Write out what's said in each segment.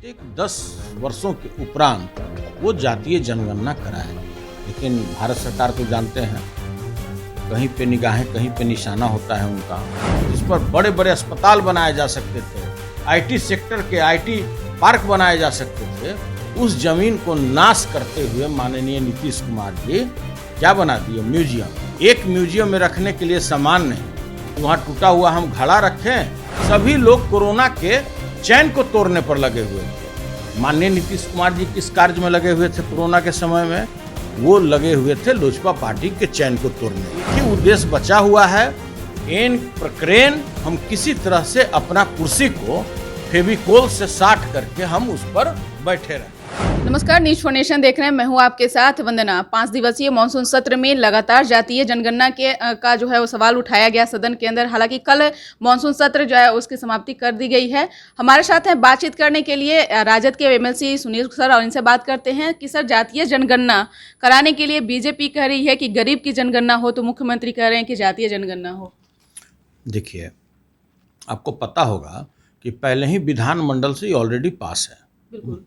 प्रत्येक 10 वर्षों के उपरांत वो जातीय जनगणना कराए। लेकिन भारत सरकार तो जानते हैं, कहीं पे निगाहें कहीं पे निशाना होता है उनका। इस पर बड़े बड़े अस्पताल बनाए जा सकते थे, आईटी सेक्टर के आईटी पार्क बनाए जा सकते थे। उस जमीन को नाश करते हुए माननीय नीतीश कुमार जी क्या बना दिए? म्यूजियम। एक म्यूजियम में रखने के लिए सामान नहीं, वहाँ टूटा हुआ हम घड़ा रखें। सभी लोग कोरोना के चैन को तोड़ने पर लगे हुए थे। माननीय नीतीश कुमार जी किस कार्य में लगे हुए थे कोरोना के समय में? वो लगे हुए थे लोजपा पार्टी के चैन को तोड़ने। एक ही उद्देश्य बचा हुआ है, एन प्रक्रेन हम किसी तरह से अपना कुर्सी को फेविकोल से साट करके हम उस पर बैठे रहे। नमस्कार, न्यूज फॉर नेशन देख रहे हैं। मैं हूं आपके साथ वंदना। 5 दिवसीय मानसून सत्र में लगातार जातीय जनगणना का जो है वो सवाल उठाया गया सदन के अंदर। हालांकि कल मानसून सत्र जो है उसकी समाप्ति कर दी गई है। हमारे साथ हैं बातचीत करने के लिए राजद के एमएलसी सुनील सर, और इनसे बात करते हैं कि सर, जातीय जनगणना कराने के लिए बीजेपी कह रही है कि गरीब की जनगणना हो, तो मुख्यमंत्री कह रहे हैं कि जातीय जनगणना हो। देखिए, आपको पता होगा कि पहले ही विधानमंडल से ऑलरेडी पास है। बिल्कुल,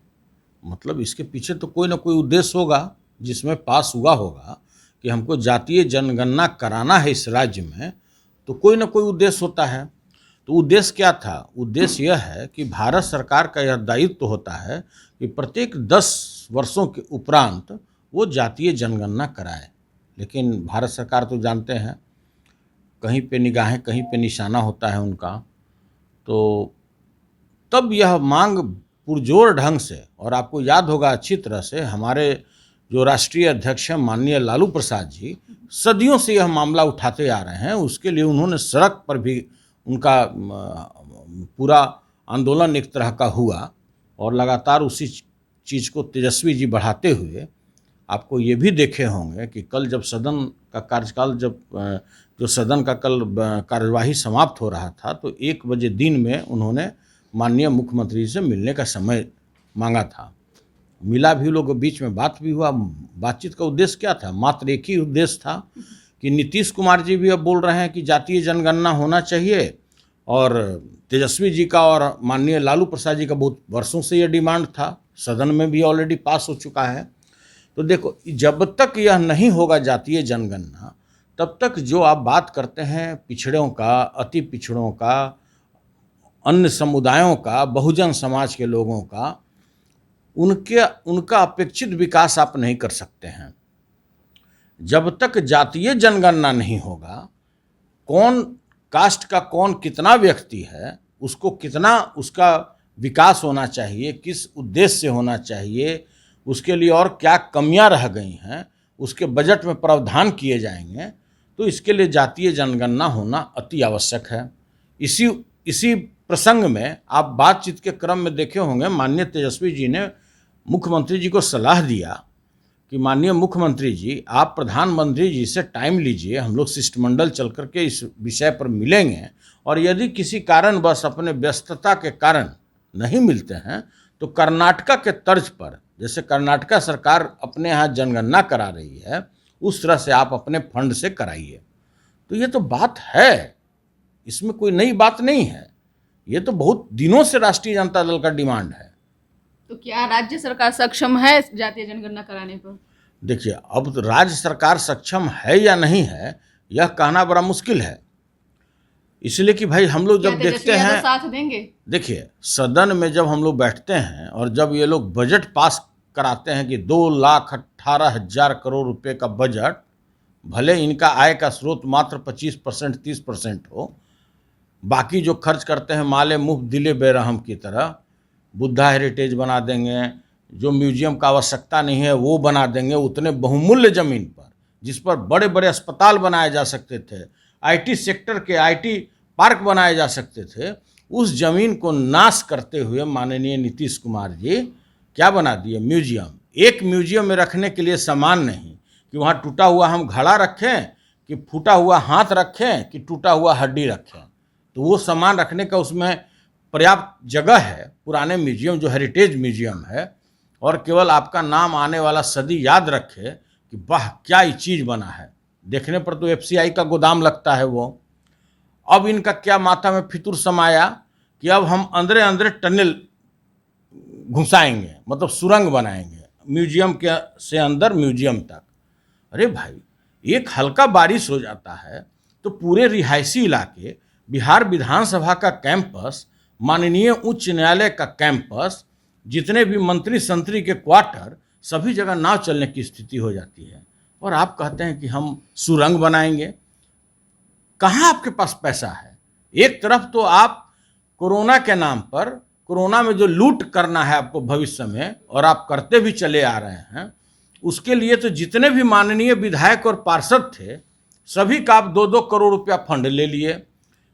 मतलब इसके पीछे तो कोई ना कोई उद्देश्य होगा जिसमें पास हुआ होगा कि हमको जातीय जनगणना कराना है इस राज्य में, तो कोई ना कोई उद्देश्य होता है। तो उद्देश्य क्या था? उद्देश्य यह है कि भारत सरकार का यह दायित्व होता है कि प्रत्येक 10 वर्षों के उपरांत वो जातीय जनगणना कराए। लेकिन भारत सरकार तो जानते हैं, कहीं पे निगाहें कहीं पे निशाना होता है उनका। तो तब यह मांग पुरजोर ढंग से, और आपको याद होगा अच्छी तरह से, हमारे जो राष्ट्रीय अध्यक्ष हैं माननीय लालू प्रसाद जी सदियों से यह मामला उठाते आ रहे हैं। उसके लिए उन्होंने सड़क पर भी उनका पूरा आंदोलन एक तरह का हुआ, और लगातार उसी चीज़ को तेजस्वी जी बढ़ाते हुए आपको ये भी देखे होंगे कि कल जब सदन का कार्यकाल जो सदन का कल कार्यवाही समाप्त हो रहा था, तो 1 बजे दिन में उन्होंने माननीय मुख्यमंत्री से मिलने का समय मांगा था। मिला भी, लोगों के बीच में बात भी हुआ। बातचीत का उद्देश्य क्या था? मात्र एक ही उद्देश्य था कि नीतीश कुमार जी भी अब बोल रहे हैं कि जातीय जनगणना होना चाहिए, और तेजस्वी जी का और माननीय लालू प्रसाद जी का बहुत वर्षों से यह डिमांड था, सदन में भी ऑलरेडी पास हो चुका है। तो देखो, जब तक यह नहीं होगा जातीय जनगणना, तब तक जो आप बात करते हैं पिछड़ों का, अति पिछड़ों का, अन्य समुदायों का, बहुजन समाज के लोगों का, उनका अपेक्षित विकास आप नहीं कर सकते हैं। जब तक जातीय जनगणना नहीं होगा, कौन कास्ट का कौन कितना व्यक्ति है, उसको कितना उसका विकास होना चाहिए, किस उद्देश्य से होना चाहिए, उसके लिए और क्या कमियां रह गई हैं, उसके बजट में प्रावधान किए जाएंगे। तो इसके लिए जातीय जनगणना होना अति आवश्यक है। इसी प्रसंग में आप बातचीत के क्रम में देखे होंगे, माननीय तेजस्वी जी ने मुख्यमंत्री जी को सलाह दिया कि माननीय मुख्यमंत्री जी, आप प्रधानमंत्री जी से टाइम लीजिए, हम लोग शिष्टमंडल चल करके इस विषय पर मिलेंगे, और यदि किसी कारण बस अपने व्यस्तता के कारण नहीं मिलते हैं, तो कर्नाटका के तर्ज पर, जैसे कर्नाटका सरकार अपने यहाँ जनगणना करा रही है, उस तरह से आप अपने फंड से कराइए। तो ये तो बात है, इसमें कोई नई बात नहीं है। ये तो बहुत दिनों से राष्ट्रीय जनता दल का डिमांड है। तो क्या राज्य सरकार सक्षम है जातीय जनगणना कराने पर? देखिए, अब तो राज्य सरकार सक्षम है या नहीं है, यह कहना बड़ा मुश्किल है। इसलिए कि भाई हम लोग जब देखते हैं, साथ देंगे। देखिए, सदन में जब हम लोग बैठते हैं और जब ये लोग बजट पास कराते हैं कि 2,18,000 करोड़ रुपए का बजट, भले इनका आय का स्रोत मात्र 25% 30% हो, बाकी जो खर्च करते हैं माले मुफ्त दिले बेरहम की तरह, बुद्धा हेरिटेज बना देंगे, जो म्यूजियम का आवश्यकता नहीं है वो बना देंगे, उतने बहुमूल्य ज़मीन पर जिस पर बड़े बड़े अस्पताल बनाए जा सकते थे, आईटी सेक्टर के आईटी पार्क बनाए जा सकते थे, उस ज़मीन को नाश करते हुए माननीय नीतीश कुमार जी क्या बना दिए? म्यूजियम। एक म्यूजियम में रखने के लिए सामान नहीं, कि वहाँ टूटा हुआ हम घड़ा रखें, कि फूटा हुआ हाथ रखें, कि टूटा हुआ हड्डी रखें। तो वो सामान रखने का उसमें पर्याप्त जगह है। पुराने म्यूजियम जो हेरिटेज म्यूजियम है, और केवल आपका नाम आने वाला सदी याद रखे कि वाह क्या ये चीज़ बना है। देखने पर तो एफसीआई का गोदाम लगता है वो। अब इनका क्या माथा में फितूर समाया कि अब हम अंदर अंदर टनल घुसाएंगे, मतलब सुरंग बनाएंगे म्यूजियम के से अंदर म्यूजियम तक। अरे भाई, एक हल्का बारिश हो जाता है तो पूरे रिहायशी इलाके, बिहार विधानसभा का कैंपस, माननीय उच्च न्यायालय का कैंपस, जितने भी मंत्री संतरी के क्वार्टर, सभी जगह नाव चलने की स्थिति हो जाती है। और आप कहते हैं कि हम सुरंग बनाएंगे। कहाँ आपके पास पैसा है? एक तरफ तो आप कोरोना के नाम पर, कोरोना में जो लूट करना है आपको भविष्य में, और आप करते भी चले आ रहे हैं, उसके लिए तो जितने भी माननीय विधायक और पार्षद थे सभी का आप 2-2 करोड़ रुपया फंड ले लिए।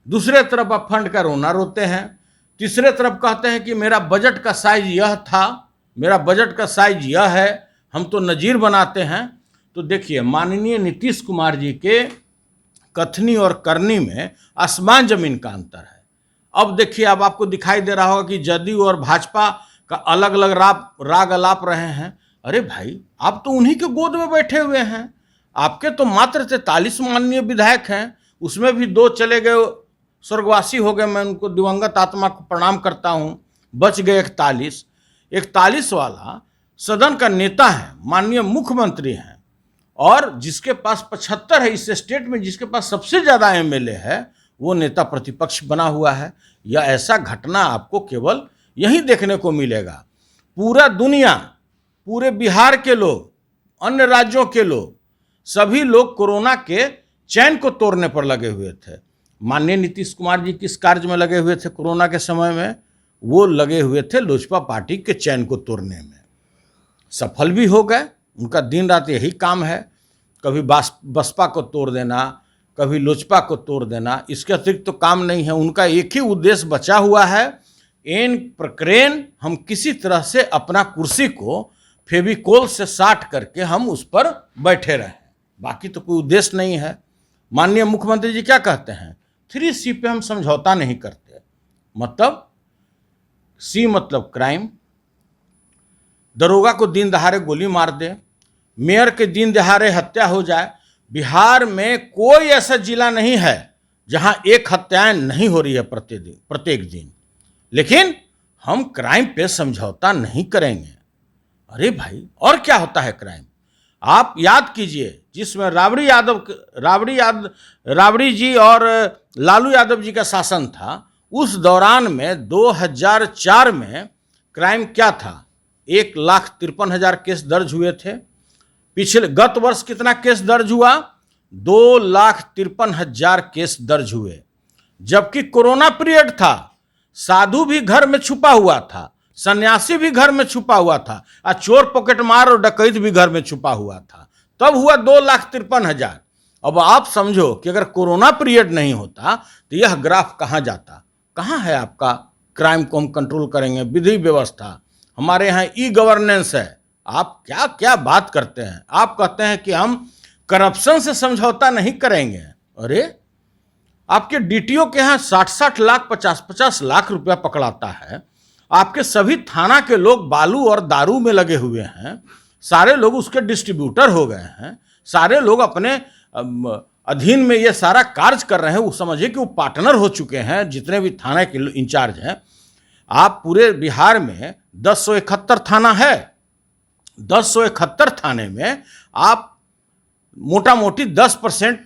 दूसरे तरफ आप फंड का रोना रोते हैं। तीसरे तरफ कहते हैं कि मेरा बजट का साइज यह था, मेरा बजट का साइज यह है, हम तो नज़ीर बनाते हैं। तो देखिए, माननीय नीतीश कुमार जी के कथनी और करनी में आसमान जमीन का अंतर है। अब देखिए, अब आपको दिखाई दे रहा होगा कि जदयू और भाजपा का अलग अलग राग अलाप रहे हैं। अरे भाई, आप तो उन्हीं के गोद में बैठे हुए हैं। आपके तो मात्र 43 माननीय विधायक हैं, उसमें भी 2 चले गए, स्वर्गवासी हो गए, मैं उनको दिवंगत आत्मा को प्रणाम करता हूँ। बच गए 41 वाला सदन का नेता है, माननीय मुख्यमंत्री हैं, और जिसके पास 75 है इस स्टेट में, जिसके पास सबसे ज़्यादा एमएलए है, वो नेता प्रतिपक्ष बना हुआ है। या ऐसा घटना आपको केवल यहीं देखने को मिलेगा। पूरा दुनिया, पूरे बिहार के लोग, अन्य राज्यों के लोग, सभी लोग कोरोना के चैन को तोड़ने पर लगे हुए थे। माननीय नीतीश कुमार जी किस कार्य में लगे हुए थे कोरोना के समय में? वो लगे हुए थे लोजपा पार्टी के चैन को तोड़ने में। सफल भी हो गए। उनका दिन रात यही काम है, कभी बसपा को तोड़ देना, कभी लोजपा को तोड़ देना। इसके अतिरिक्त तो काम नहीं है। उनका एक ही उद्देश्य बचा हुआ है, एन प्रक्रेन हम किसी तरह से अपना कुर्सी को फेविकोल से साट करके हम उस पर बैठे रहें। बाकी तो कोई उद्देश्य नहीं है। माननीय मुख्यमंत्री जी क्या कहते हैं? 3C पे हम समझौता नहीं करते। मतलब C मतलब क्राइम, दरोगा को दिन दहाड़े गोली मार दे, मेयर के दिन दहाड़े हत्या हो जाए। बिहार में कोई ऐसा जिला नहीं है जहां एक हत्याएं नहीं हो रही है प्रत्येक दिन। लेकिन हम क्राइम पे समझौता नहीं करेंगे। अरे भाई, और क्या होता है क्राइम? आप याद कीजिए, जिसमें राबड़ी जी और लालू यादव जी का शासन था, उस दौरान में 2004 में क्राइम क्या था? 1,53,000 केस दर्ज हुए थे। गत वर्ष कितना केस दर्ज हुआ? 2,53,000 केस दर्ज हुए। जबकि कोरोना पीरियड था, साधु भी घर में छुपा हुआ था, सन्यासी भी घर में छुपा हुआ था, और चोर पॉकेटमार और डकैत भी घर में छुपा हुआ था। तब हुआ 2,53,000। अब आप समझो कि अगर कोरोना पीरियड नहीं होता तो यह ग्राफ कहाँ जाता? कहाँ है आपका क्राइम को हम कंट्रोल करेंगे? विधि व्यवस्था हमारे यहाँ ई गवर्नेंस है। आप क्या क्या बात करते हैं? आप कहते हैं कि हम करप्शन से समझौता नहीं करेंगे। अरे, आपके डीटीओ के यहाँ 60-60 लाख, 50-50 लाख रुपया पकड़ाता है। आपके सभी थाना के लोग बालू और दारू में लगे हुए हैं। सारे लोग उसके डिस्ट्रीब्यूटर हो गए हैं। सारे लोग अपने अधीन में ये सारा कार्य कर रहे हैं। वो समझिए कि वो पार्टनर हो चुके हैं, जितने भी थाना के इंचार्ज हैं। आप पूरे बिहार में 1071 थाना है। 1071 थाने में आप मोटा मोटी 10%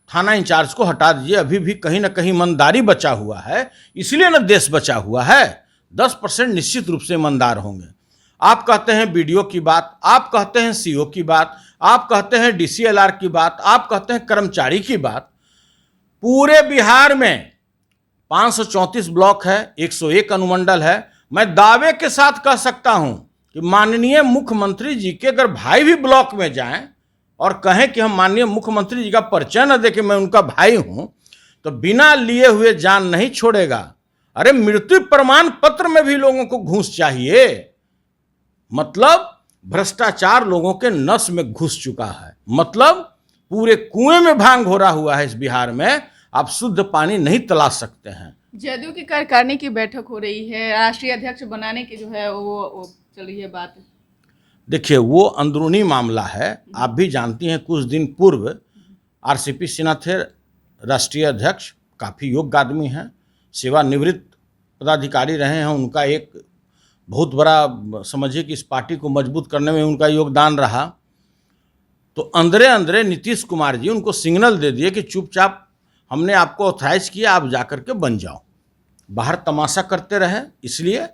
थाना इंचार्ज को हटा दीजिए। अभी भी कहीं ना कहीं ईमानदारी बचा हुआ है, इसलिए ना देश बचा हुआ है। 10% निश्चित रूप से ईमानदार होंगे। आप कहते हैं बीडीओ की बात, आप कहते हैं सीओ की बात, आप कहते हैं डीसीएलआर की बात, आप कहते हैं कर्मचारी की बात। पूरे बिहार में 534 ब्लॉक है, 101 अनुमंडल है। मैं दावे के साथ कह सकता हूं कि माननीय मुख्यमंत्री जी के अगर भाई भी ब्लॉक में जाएं और कहें कि हम माननीय मुख्यमंत्री जी का परिचय न दे कि मैं उनका भाई हूं, तो बिना लिए हुए जान नहीं छोड़ेगा। अरे, मृत्यु प्रमाण पत्र में भी लोगों को घूस चाहिए। मतलब भ्रष्टाचार लोगों के नस में घुस चुका है। मतलब पूरे कुएं में भांग हो रहा हुआ है इस बिहार में। आप शुद्ध पानी नहीं तलाश सकते हैं। जदयू की कार्यकारिणी की बैठक हो रही है, राष्ट्रीय अध्यक्ष बनाने की जो है वो चल रही है बात। देखिए, वो अंदरूनी मामला है। आप भी जानती हैं, कुछ दिन पूर्व आरसीपी सिन्हा थे राष्ट्रीय अध्यक्ष। काफ़ी योग्य आदमी हैं, सेवानिवृत्त पदाधिकारी रहे हैं। उनका एक बहुत बड़ा समझिए कि इस पार्टी को मजबूत करने में उनका योगदान रहा। तो अंदरे अंदरे नीतीश कुमार जी उनको सिग्नल दे दिए कि चुपचाप हमने आपको ऑथराइज किया, आप जाकर के बन जाओ। बाहर तमाशा करते रहे, इसलिए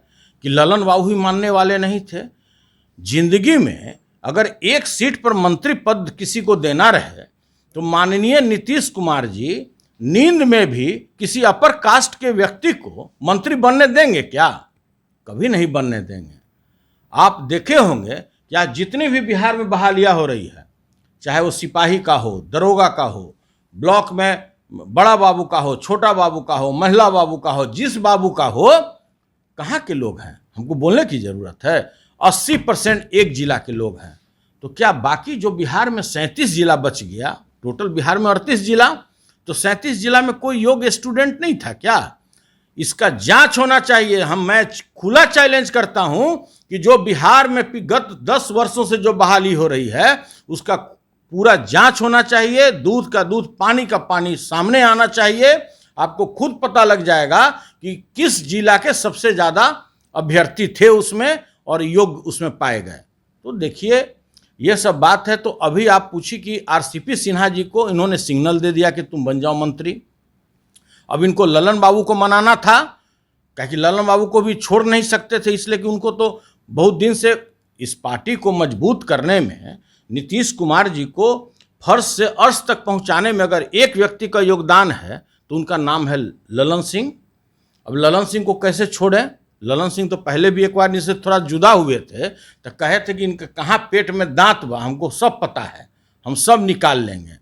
कि ललन बाबू ही मानने वाले नहीं थे। जिंदगी में अगर एक सीट पर मंत्री पद किसी को देना रहे तो माननीय नीतीश कुमार जी नींद में भी किसी अपर कास्ट के व्यक्ति को मंत्री बनने देंगे क्या? कभी नहीं बनने देंगे। आप देखे होंगे कि आज जितनी भी बिहार में बहालियां हो रही है, चाहे वो सिपाही का हो, दरोगा का हो, ब्लॉक में बड़ा बाबू का हो, छोटा बाबू का हो, महिला बाबू का हो, जिस बाबू का हो, कहाँ के लोग हैं? हमको बोलने की जरूरत है। 80% एक जिला के लोग हैं। तो क्या बाकी जो बिहार में 37 जिला बच गया, टोटल बिहार में 38 जिला, तो 37 जिला में कोई योग्य स्टूडेंट नहीं था क्या? इसका जांच होना चाहिए। मैं खुला चैलेंज करता हूं कि जो बिहार में गत 10 वर्षों से जो बहाली हो रही है उसका पूरा जांच होना चाहिए। दूध का दूध, पानी का पानी सामने आना चाहिए। आपको खुद पता लग जाएगा कि किस जिला के सबसे ज्यादा अभ्यर्थी थे उसमें और योग्य उसमें पाए गए। तो देखिए, ये सब बात है। तो अभी आप पूछिए कि आरसीपी सिन्हा जी को इन्होंने सिग्नल दे दिया कि तुम बन जाओ मंत्री। अब इनको ललन बाबू को मनाना था, क्योंकि ललन बाबू को भी छोड़ नहीं सकते थे, इसलिए कि उनको तो बहुत दिन से इस पार्टी को मजबूत करने में, नीतीश कुमार जी को फर्श से अर्श तक पहुंचाने में अगर एक व्यक्ति का योगदान है तो उनका नाम है ललन सिंह। अब ललन सिंह को कैसे छोड़ें? ललन सिंह तो पहले भी एक बार इनसे थोड़ा जुदा हुए थे, तो कहे थे कि इनके कहाँ पेट में दांत बा, हमको सब पता है, हम सब निकाल लेंगे।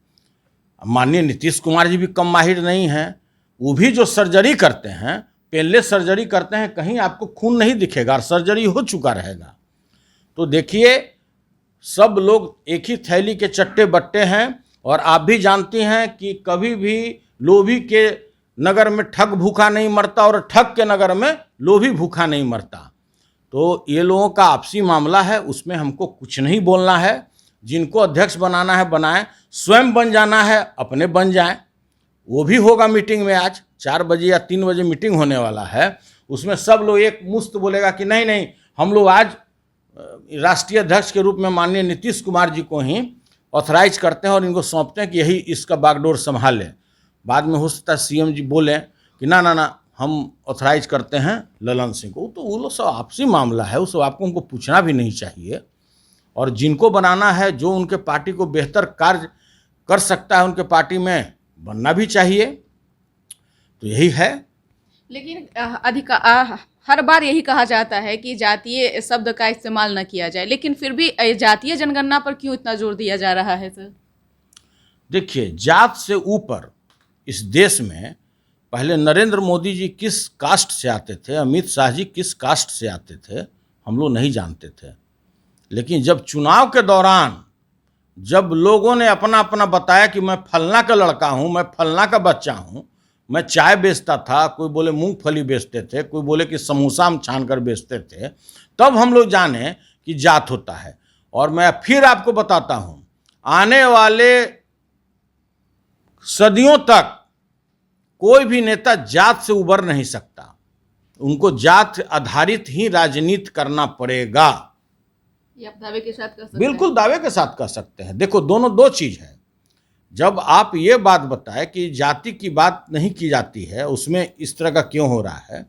माननीय नीतीश कुमार जी भी कम माहिर नहीं हैं। वो भी जो सर्जरी करते हैं, पेनलेस सर्जरी करते हैं, कहीं आपको खून नहीं दिखेगा और सर्जरी हो चुका रहेगा। तो देखिए, सब लोग एक ही थैली के चट्टे बट्टे हैं। और आप भी जानती हैं कि कभी भी लोभी के नगर में ठग भूखा नहीं मरता और ठग के नगर में लोभी भूखा नहीं मरता। तो ये लोगों का आपसी मामला है, उसमें हमको कुछ नहीं बोलना है। जिनको अध्यक्ष बनाना है बनाएं, स्वयं बन जाना है अपने बन जाएं। वो भी होगा मीटिंग में। आज 4 बजे या 3 बजे मीटिंग होने वाला है, उसमें सब लोग एक मुश्त बोलेगा कि नहीं नहीं, हम लोग आज राष्ट्रीय अध्यक्ष के रूप में माननीय नीतीश कुमार जी को ही ऑथराइज करते हैं और इनको सौंपते हैं कि यही इसका बागडोर संभालें। बाद में हो सकता है सीएम जी बोलें कि ना ना ना, हम ऑथराइज करते हैं ललन सिंह को। तो वो लोग सब आपसी मामला है, उस आपको उनको पूछना भी नहीं चाहिए। और जिनको बनाना है, जो उनके पार्टी को बेहतर कार्य कर सकता है, उनके पार्टी में बनना भी चाहिए। तो यही है। लेकिन हर बार यही कहा जाता है कि जातीय शब्द का इस्तेमाल न किया जाए, लेकिन फिर भी जातीय जनगणना पर क्यों इतना जोर दिया जा रहा है सर? देखिए, जात से ऊपर इस देश में पहले नरेंद्र मोदी जी किस कास्ट से आते थे, अमित शाह जी किस कास्ट से आते थे, हम लोग नहीं जानते थे। लेकिन जब चुनाव के दौरान जब लोगों ने अपना अपना बताया कि मैं फलना का लड़का हूं, मैं फलना का बच्चा हूं, मैं चाय बेचता था, कोई बोले मूंगफली बेचते थे, कोई बोले कि समोसा हम छान कर बेचते थे, तब हम लोग जाने कि जात होता है। और मैं फिर आपको बताता हूं, आने वाले सदियों तक कोई भी नेता जात से उबर नहीं सकता। उनको जात आधारित ही राजनीति करना पड़ेगा। ये आप दावे के साथ कह सकते हैं? बिल्कुल दावे के साथ कह सकते हैं। देखो, दोनों दो चीज है। जब आप ये बात बताएं कि जाति की बात नहीं की जाती है, उसमें इस तरह का क्यों हो रहा है?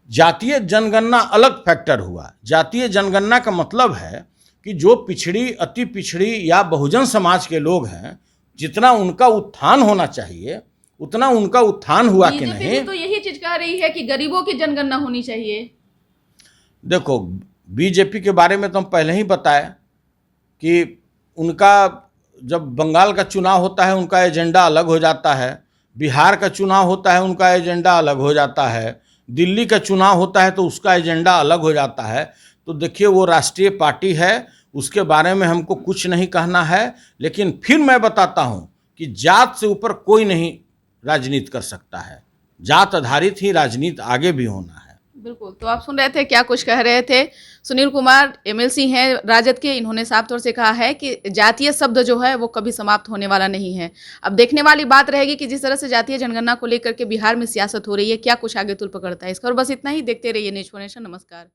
जातीय जनगणना अलग फैक्टर हुआ। जातीय जनगणना का मतलब है कि जो पिछड़ी, अति पिछड़ी या बहुजन समाज के लोग हैं, जितना उनका उत्थान होना चाहिए उतना उनका उत्थान हुआ कि नहीं। तो यही चीज कह रही है कि गरीबों की जनगणना होनी चाहिए। देखो, बीजेपी के बारे में तो हम पहले ही बताए कि उनका जब बंगाल का चुनाव होता है उनका एजेंडा अलग हो जाता है, बिहार का चुनाव होता है उनका एजेंडा अलग हो जाता है, दिल्ली का चुनाव होता है तो उसका एजेंडा अलग हो जाता है। तो देखिए, वो राष्ट्रीय पार्टी है, उसके बारे में हमको कुछ नहीं कहना है। लेकिन फिर मैं बताता हूँ कि जात से ऊपर कोई नहीं राजनीति कर सकता है। जात आधारित ही राजनीति आगे भी होना है। बिल्कुल। तो आप सुन रहे थे, क्या कुछ कह रहे थे सुनील कुमार, एमएलसी हैं राजद के। इन्होंने साफ तौर से कहा है कि जातीय शब्द जो है वो कभी समाप्त होने वाला नहीं है। अब देखने वाली बात रहेगी कि जिस तरह से जातीय जनगणना को लेकर के बिहार में सियासत हो रही है, क्या कुछ आगे तुल पकड़ता है। इस पर बस इतना ही। देखते रहिए न्यूज़4नेशन। नमस्कार।